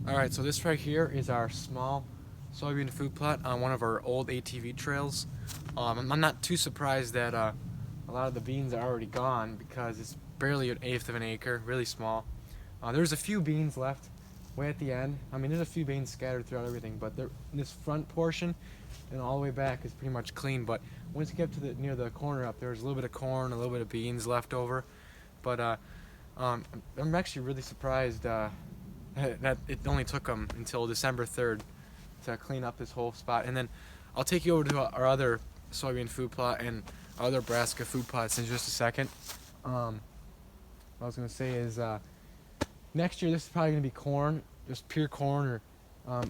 Alright, so this right here is our small soybean food plot on one of our old ATV trails. I'm not too surprised that a lot of the beans are already gone because it's barely 1/8 of an acre, really small. There's a few beans left way at the end. I mean, there's a few beans scattered throughout everything, but this front portion and all the way back is pretty much clean. But once you get to near the corner up, there's a little bit of corn, a little bit of beans left over. But I'm actually really surprised that it only took them until December 3rd to clean up this whole spot. And then I'll take you over to our other soybean food plot and our other brassica food plots in just a second. What I was going to say is next year this is probably going to be corn, just pure corn, or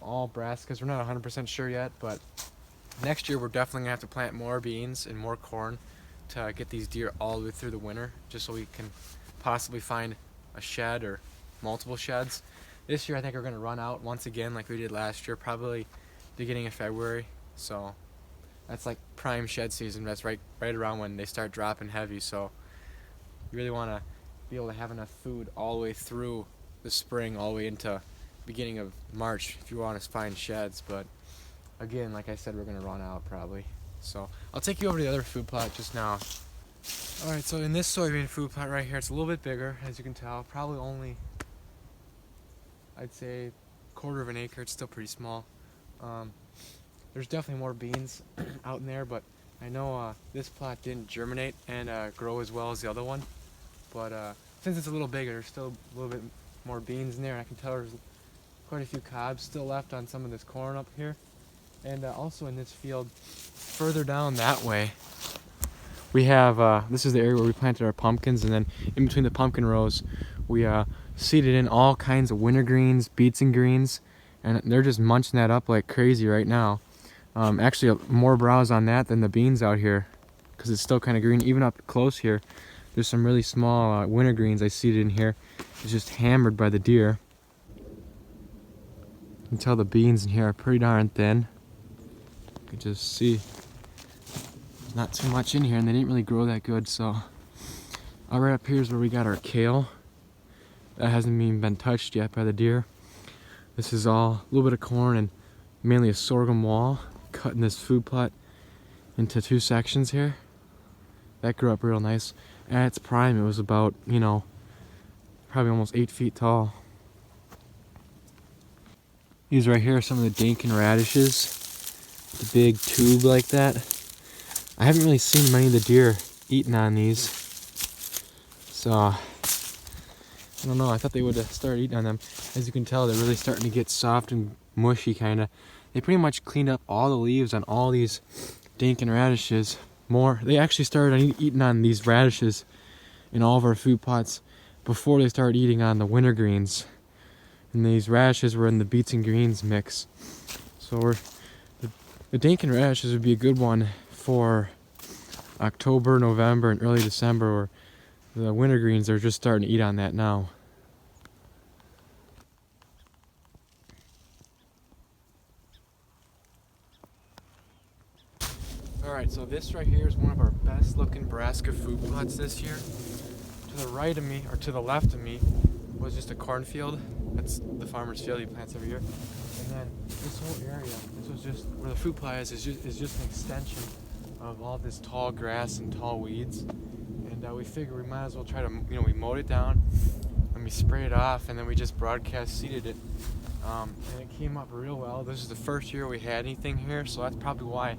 all brassicas. We're not 100% sure yet, but next year we're definitely going to have to plant more beans and more corn to get these deer all the way through the winter, just so we can possibly find a shed or multiple sheds. This year I think we're going to run out once again like we did last year, probably beginning of February. So that's like prime shed season. That's right around when they start dropping heavy. So you really want to be able to have enough food all the way through the spring, all the way into beginning of March if you want to find sheds. But again, like I said, we're going to run out probably. So I'll take you over to the other food plot just now. Alright, so in this soybean food plot right here, it's a little bit bigger, as you can tell. Probably only, I'd say, 1/4 of an acre. It's still pretty small. There's definitely more beans out in there, but I know this plot didn't germinate and grow as well as the other one. But since it's a little bigger, there's still a little bit more beans in there. I can tell there's quite a few cobs still left on some of this corn up here. And also in this field, further down that way, we have, this is the area where we planted our pumpkins, and then in between the pumpkin rows, we seeded in all kinds of wintergreens, beets and greens, and they're just munching that up like crazy right now. Actually, more browse on that than the beans out here, because it's still kind of green. Even up close here, there's some really small wintergreens I seeded in here. It's just hammered by the deer. You can tell the beans in here are pretty darn thin. You can just see there's not too much in here, and they didn't really grow that good. So right up here is where we got our kale. That hasn't even been touched yet by the deer. This is all a little bit of corn and mainly a sorghum wall, cutting this food plot into 2 sections here. That grew up real nice. At its prime, it was about, probably almost 8 feet tall. These right here are some of the dinkin radishes, the big tube like that. I haven't really seen many of the deer eating on these, so I don't know. I thought they would start eating on them. As you can tell, they're really starting to get soft and mushy, kind of. They pretty much cleaned up all the leaves on all these dinkin radishes. They actually started eating on these radishes in all of our food plots before they started eating on the wintergreens. And these radishes were in the beets and greens mix. So the dinkin radishes would be a good one for October, November, and early December, where the wintergreens are just starting to eat on that now. Alright, so this right here is one of our best looking brassica food plots this year. To the right of me, or to the left of me, was just a cornfield. That's the farmer's field he plants every year. And then this whole area, this was just where the food plot is just an extension of all this tall grass and tall weeds. And we figured we might as well try to, we mowed it down and we sprayed it off, and then we just broadcast seeded it. And it came up real well. This is the first year we had anything here, so that's probably why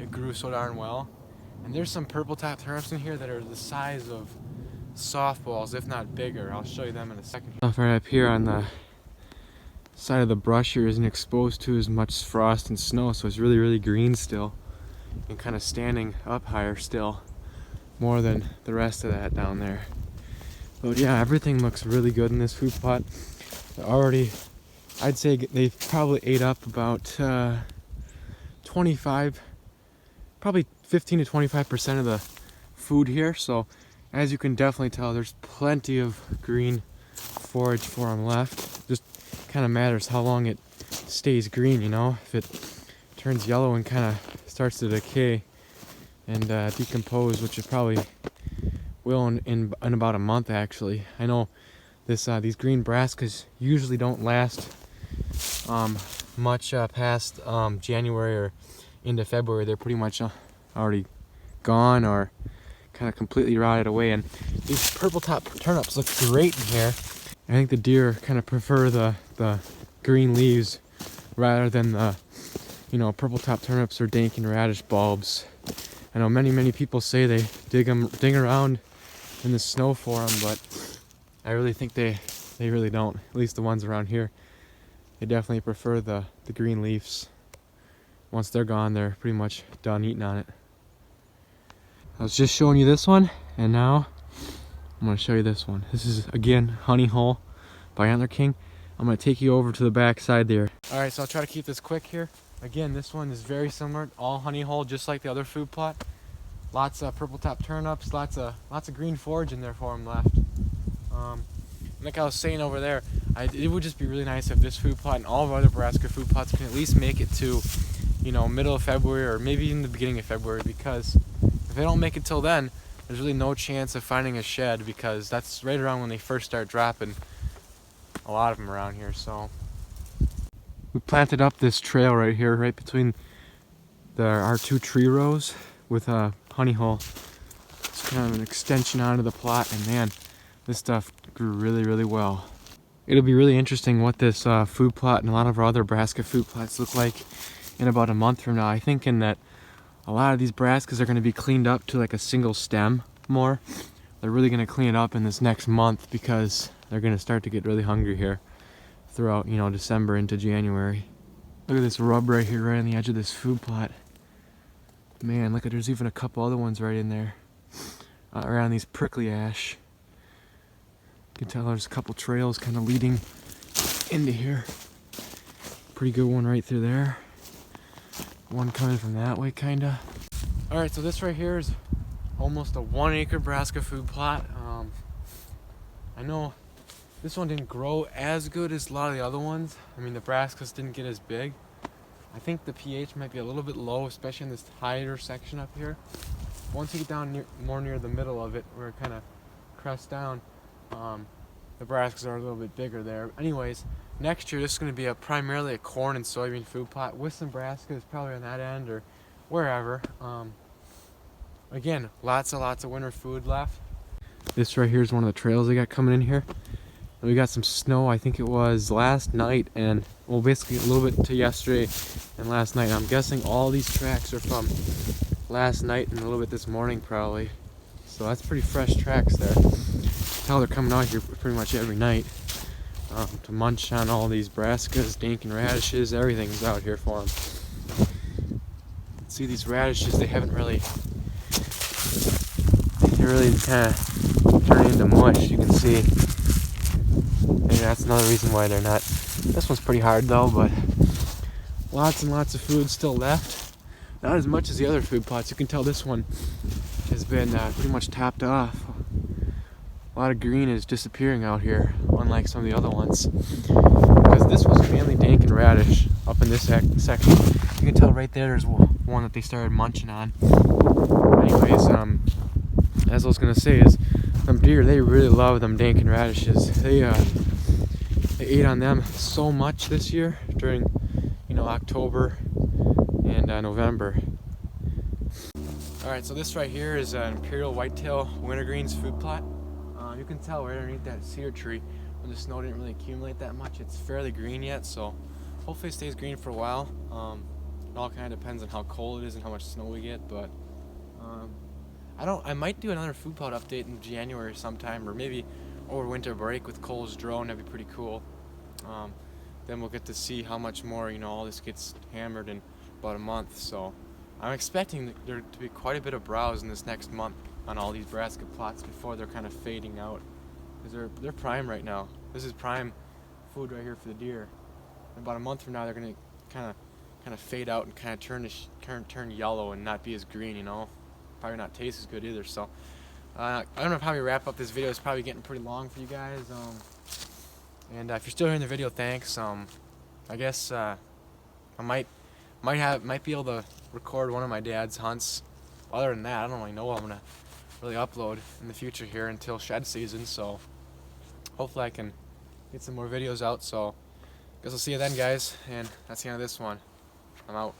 it grew so darn well. And there's some purple top turnips in here that are the size of softballs, if not bigger. I'll show you them in a second. Stuff right up here on the side of the brush here isn't exposed to as much frost and snow, so it's really, really green still, and kind of standing up higher still, more than the rest of that down there. But yeah, everything looks really good in this food plot. Already, I'd say they've probably ate up about probably 15 to 25% of the food here. So as you can definitely tell, there's plenty of green forage for them left. Just kind of matters how long it stays green, If it turns yellow and kind of starts to decay and decompose, which it probably will in about a month, actually. I know these green brassicas usually don't last much past January or into February. They're pretty much already gone or kind of completely rotted away. And these purple top turnips look great in here. I think the deer kind of prefer the green leaves rather than the, you know, purple top turnips or dank and radish bulbs. I know many people say they dig around in the snow for them, but I really think they really don't. At least the ones around here, they definitely prefer the green leaves. Once they're gone, they're pretty much done eating on it. I was just showing you this one, and now I'm going to show you this one. This is, again, Honey Hole by Antler King. I'm going to take you over to the back side there. Alright, so I'll try to keep this quick here. Again, this one is very similar, all honey hole, just like the other food plot. Lots of purple top turnips, lots of green forage in there for them left. Like I was saying over there, it would just be really nice if this food plot and all of our other brassica food plots can at least make it to, you know, middle of February or maybe even the beginning of February, because if they don't make it till then, there's really no chance of finding a shed, because that's right around when they first start dropping a lot of them around here. So we planted up this trail right here, right between our two tree rows with a honey hole. It's kind of an extension onto the plot, and man, this stuff grew really well. It'll be really interesting what this food plot and a lot of our other brassica food plots look like in about a month from now. I'm thinking that a lot of these brassicas are going to be cleaned up to like a single stem more. They're really going to clean it up in this next month because they're going to start to get really hungry here throughout, you know, December into January. Look at this rub right here, right on the edge of this food plot. Man, look at, there's even a couple other ones right in there around these prickly ash. You can tell there's a couple trails kind of leading into here. Pretty good one right through there. One coming from that way, kinda. Alright, so this right here is almost a 1 acre brassica food plot. I know this one didn't grow as good as a lot of the other ones. I mean, the brassicas didn't get as big. I think the pH might be a little bit low, especially in this higher section up here. Once you get down more near the middle of it, where it kind of crests down, the brassicas are a little bit bigger there. Anyways, next year this is going to be primarily a corn and soybean food plot with some brassicas probably on that end or wherever. Again, lots of winter food left. This right here is one of the trails they got coming in here. And we got some snow, I think it was last night, and well, basically a little bit to yesterday and last night. I'm guessing all these tracks are from last night and a little bit this morning probably. So that's pretty fresh tracks there. Tell they're coming out here pretty much every night to munch on all these brassicas, dank and radishes. Everything's out here for them. See these radishes, they're really kind of turning into mush. You can see. Maybe that's another reason why they're not. This one's pretty hard though, but lots and lots of food still left. Not as much as the other food plots. You can tell this one has been pretty much topped off. A lot of green is disappearing out here, unlike some of the other ones. Because this was mainly dank and radish up in this section. You can tell right there's one that they started munching on. Anyways, as I was gonna say is, them deer, they really love them dank and radishes. They ate on them so much this year during, you know, October and November. Alright, so this right here is an Imperial Whitetail Wintergreens food plot. You can tell right underneath that cedar tree where the snow didn't really accumulate that much. It's fairly green yet, so hopefully it stays green for a while. It all kind of depends on how cold it is and how much snow we get, but I might do another food plot update in January sometime, or maybe over winter break with Cole's drone. That'd be pretty cool. Then we'll get to see how much more, you know, all this gets hammered in about a month. So I'm expecting there to be quite a bit of browse in this next month on all these brassica plots before they're kind of fading out, because they're prime right now. This is prime food right here for the deer. In about a month from now, they're gonna kind of fade out and kind of turn yellow and not be as green, you know. Probably not taste as good either. So I don't know how we wrap up this video. It's probably getting pretty long for you guys. And if you're still hearing the video, thanks. I guess I might be able to record one of my dad's hunts. Other than that, I don't really know what I'm gonna really upload in the future here until shed season. So hopefully I can get some more videos out. So Guess I'll see you then, guys. And that's the end of this one. I'm out.